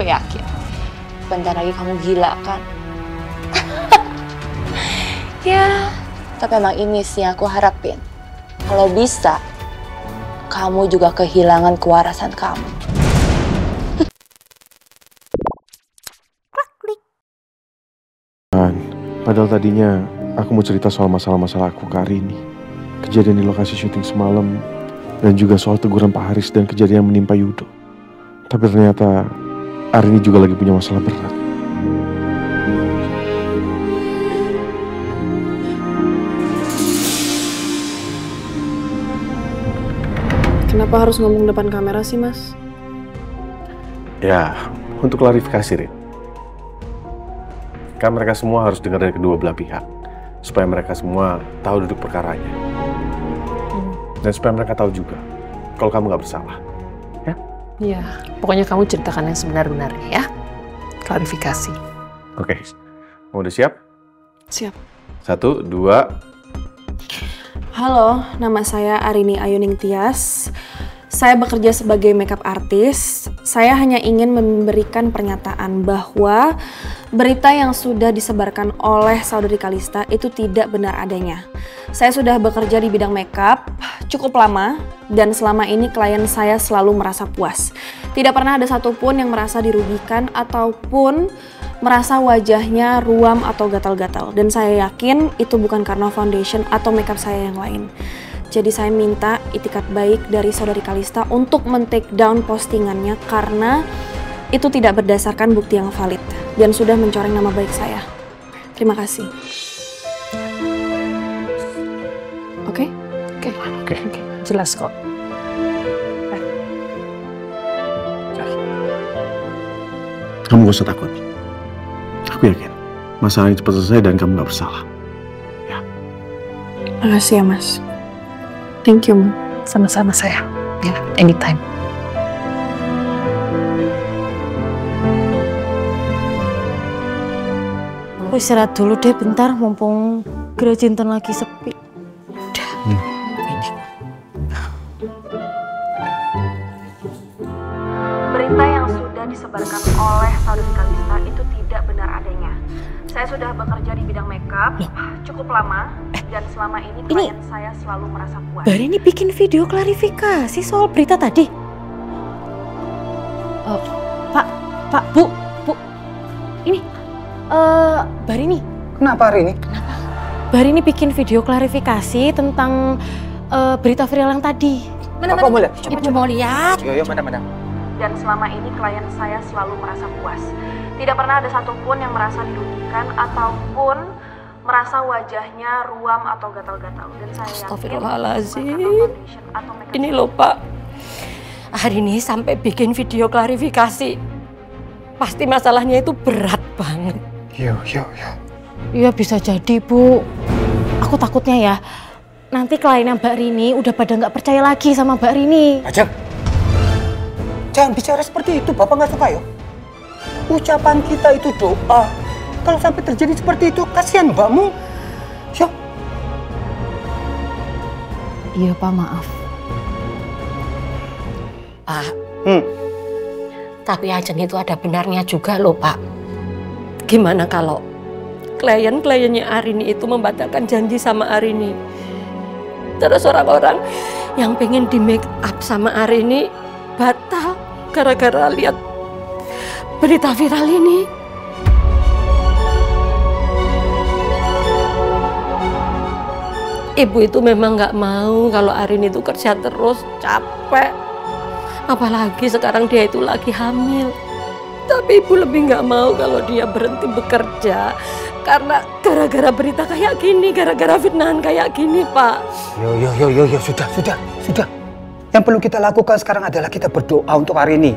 Aku yakin. Bentar lagi kamu gila kan? Ya, tapi emang ini sih yang aku harapin. Kalau bisa, kamu juga kehilangan kewarasan kamu. Padahal tadinya aku mau cerita soal masalah-masalah aku ke Arini. Kejadian di lokasi syuting semalam, dan juga soal teguran Pak Haris dan kejadian yang menimpa Yudo. Tapi ternyata Arini juga lagi punya masalah berat. Kenapa harus ngomong depan kamera sih, Mas? Ya, untuk klarifikasi, Rin. Kan mereka semua harus dengar dari kedua belah pihak. Supaya mereka semua tahu duduk perkaranya. Dan supaya mereka tahu juga kalau kamu nggak bersalah. Ya? Iya, pokoknya kamu ceritakan yang sebenar-benarnya ya. Klarifikasi. Oke. Kamu udah siap? Siap. 1, 2. Halo, nama saya Arini Ayuning Tias. Saya bekerja sebagai makeup artist. Saya hanya ingin memberikan pernyataan bahwa berita yang sudah disebarkan oleh saudari Kalista itu tidak benar adanya. Saya sudah bekerja di bidang makeup cukup lama dan selama ini klien saya selalu merasa puas. Tidak pernah ada satupun yang merasa dirugikan ataupun merasa wajahnya ruam atau gatal-gatal. Dan saya yakin itu bukan karena foundation atau makeup saya yang lain. Jadi saya minta itikat baik dari saudari Kalista untuk men-take down postingannya karena itu tidak berdasarkan bukti yang valid dan sudah mencoreng nama baik saya. Terima kasih. Oke? Oke. Jelas kok. Kamu gak usah takut. Aku yakin masalah ini cepat selesai dan kamu gak bersalah. Ya. Makasih ya, Mas. Thank you. Sama-sama sayang. Ya, anytime. Aku istirahat dulu deh bentar, mumpung Gereja Cinten lagi sepi. Udah. Berita yang sudah disebarkan oleh saudari Kalista itu tidak benar adanya. Saya sudah bekerja di bidang makeup cukup lama dan selama ini klien saya selalu merasa puas. Mbak Rini bikin video klarifikasi soal berita tadi. Pak, Bu. Ini, Mbak Rini. Kenapa hari ini? Mbak Rini bikin video klarifikasi tentang berita viral yang tadi. Mana? Mau lihat? Coba mau lihat. Yo, mana? Dan selama ini klien saya selalu merasa puas. Tidak pernah ada satupun yang merasa dirugikan ataupun merasa wajahnya ruam atau gatal-gatal. Dan saya Astagfirullahaladzim. Ini loh Pak, hari ini sampai bikin video klarifikasi. Pasti masalahnya itu berat banget. Yo. Iya bisa jadi Bu. Aku takutnya ya, nanti kliennya Mbak Rini udah pada nggak percaya lagi sama Mbak Rini. Ajeng, jangan bicara seperti itu, Bapak nggak suka yo. Ucapan kita itu doa. Kalau sampai terjadi seperti itu, kasihan mbakmu. Yo. Iya Pak, maaf. Pak, tapi Ajeng itu ada benarnya juga loh Pak. Gimana kalau klien-kliennya Arini itu membatalkan janji sama Arini? Terus orang-orang yang pengen di make up sama Arini batal gara-gara lihat berita viral ini. Ibu itu memang nggak mau kalau Arini itu kerja terus, capek. Apalagi sekarang dia itu lagi hamil. Tapi ibu lebih nggak mau kalau dia berhenti bekerja karena gara-gara berita kayak gini, gara-gara fitnahan kayak gini, Pak. Yo, sudah. Yang perlu kita lakukan sekarang adalah kita berdoa untuk hari ini.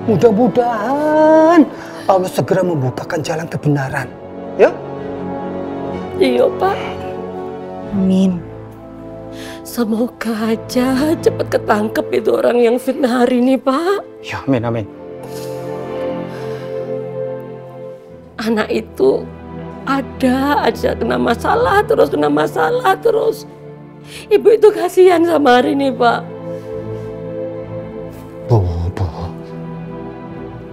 Mudah-mudahan Allah segera membukakan jalan kebenaran. Ya? Iya, Pak. Amin. Semoga aja cepat ketangkep itu orang yang fitnah hari ini, Pak. Ya, amin. Anak itu ada aja kena masalah terus. Ibu itu kasihan sama hari ini, Pak. Bu.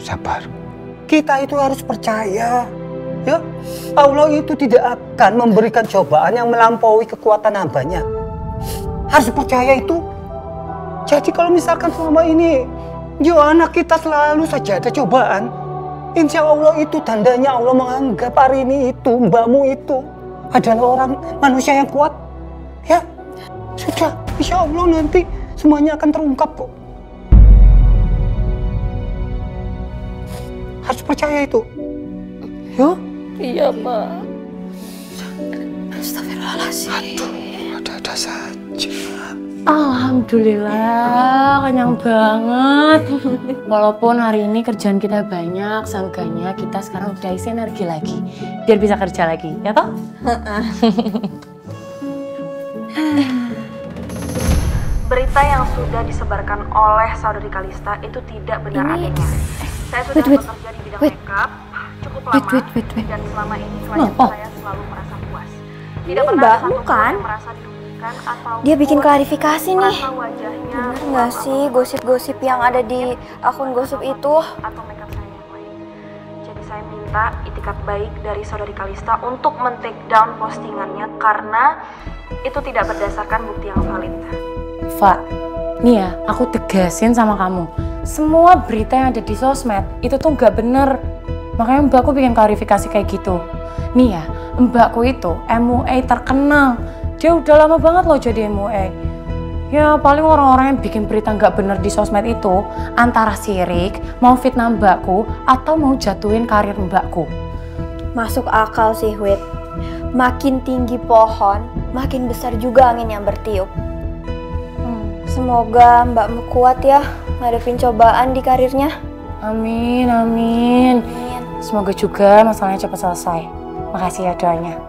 sabar. Kita itu harus percaya. Ya, Allah itu tidak akan memberikan cobaan yang melampaui kekuatan hambanya. Harus percaya itu. Jadi kalau misalkan selama ini anak kita selalu saja ada cobaan, insya Allah itu tandanya Allah menganggap Arini itu, mbakmu itu adalah orang manusia yang kuat. Ya, sudah, insya Allah nanti semuanya akan terungkap kok. Harus percaya itu. Ya? Iya, Ma. Astagfirullahaladzim. Aduh, ada-ada saja. Alhamdulillah, kenyang banget. Walaupun hari ini kerjaan kita banyak, seenggaknya kita sekarang udah isi energi lagi. Biar bisa kerja lagi, ya toh? Berita yang sudah disebarkan oleh saudari Kalista itu tidak benar adanya. Saya sudah bekerja di bidang makeup cukup lama dan selama ini klien saya selalu merasa puas. Tidak pernah ada satupun yang merasa dirugikan atau dia bikin klarifikasi nih. Wajahnya benar nggak sih gosip-gosip yang ada di akun gosip itu? Atau makeup saya yang lain. Jadi saya minta itikat baik dari saudari Kalista untuk men-take down postingannya karena itu tidak berdasarkan bukti yang valid. Fa, nih ya, aku tegasin sama kamu. Semua berita yang ada di sosmed itu tuh nggak bener. Makanya mbakku bikin klarifikasi kayak gitu. Nih ya, mbakku itu MUA terkenal. Dia udah lama banget loh jadi MUA. Ya paling orang-orang yang bikin berita nggak bener di sosmed itu antara sirik, mau fitnah mbakku, atau mau jatuhin karir mbakku. Masuk akal sih, Wit. Makin tinggi pohon, makin besar juga angin yang bertiup. Semoga mbakmu kuat ya ngadepin cobaan di karirnya. Amin, amin. Semoga juga masalahnya cepat selesai. Makasih ya doanya.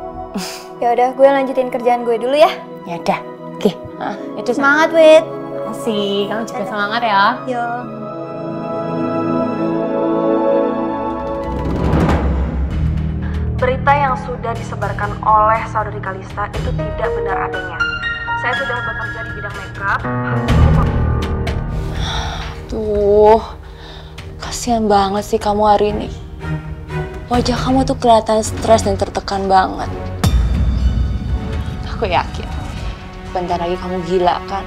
Ya udah, gue lanjutin kerjaan gue dulu ya. Ya udah, oke. Itu semangat, Wit. Makasih, kamu juga semangat ya. Yo. Berita yang sudah disebarkan oleh saudari Kalista itu tidak benar adanya. Saya sudah bekerja di bidang makeup. Tuh, kasihan banget sih kamu hari ini. Wajah kamu tuh kelihatan stres dan tertekan banget. Aku yakin, bentar lagi kamu gila kan?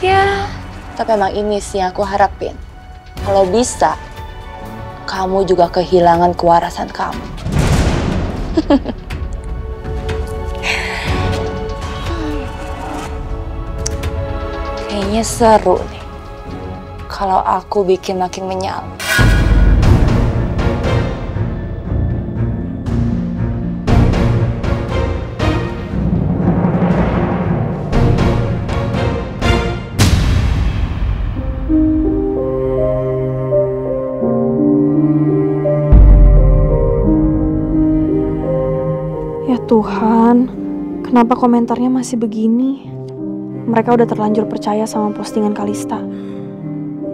Ya, tapi emang ini sih yang aku harapin. Kalau bisa, kamu juga kehilangan kewarasan kamu. Kayaknya seru nih kalau aku bikin makin menyala. Ya Tuhan, kenapa komentarnya masih begini? Mereka udah terlanjur percaya sama postingan Kalista.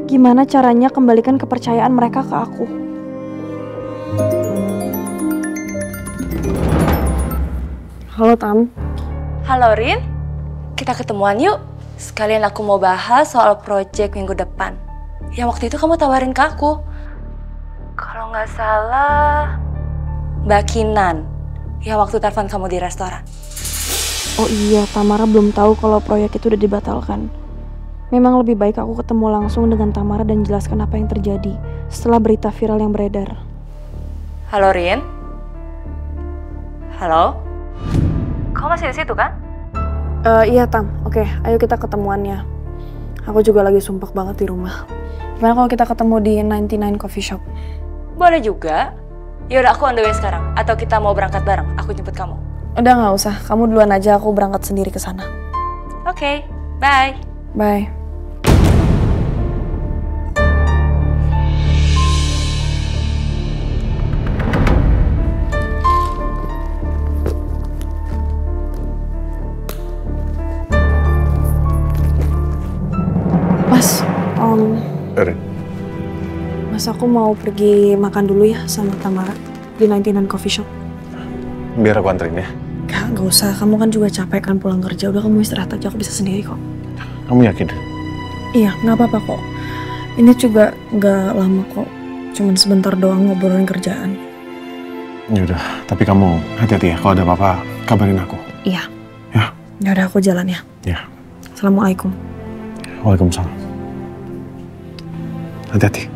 Gimana caranya kembalikan kepercayaan mereka ke aku? Halo Tam. Halo Rin, kita ketemuan yuk. Sekalian aku mau bahas soal project minggu depan. Yang waktu itu kamu tawarin ke aku. Kalau nggak salah, Mbak Kinan. Ya waktu telepon kamu di restoran. Oh iya, Tamara belum tahu kalau proyek itu udah dibatalkan. Memang lebih baik aku ketemu langsung dengan Tamara dan jelaskan apa yang terjadi setelah berita viral yang beredar. Halo Rin? Halo? Kamu masih di situ kan? Iya Tam, oke, ayo kita ketemuannya. Aku juga lagi sumpah banget di rumah. Gimana kalau kita ketemu di 99 Coffee Shop? Boleh juga. Yaudah aku on the way sekarang. Atau kita mau berangkat bareng, aku jemput kamu. Udah nggak usah, kamu duluan aja, aku berangkat sendiri ke sana. Oke, bye. Bye. Mas, Mas aku mau pergi makan dulu ya sama Tamara di 99 Coffee Shop. Biar aku anterin ya. Gak usah, kamu kan juga capek kan pulang kerja. Udah kamu istirahat aja, aku bisa sendiri kok. Kamu yakin? Iya, gak apa-apa kok. Ini juga nggak lama kok, cuman sebentar doang ngobrolin kerjaan. Yaudah, tapi kamu hati-hati ya, kalau ada apa-apa kabarin aku. Iya. Ya. Yaudah aku jalan ya. Ya. Assalamualaikum. Waalaikumsalam. Hati-hati.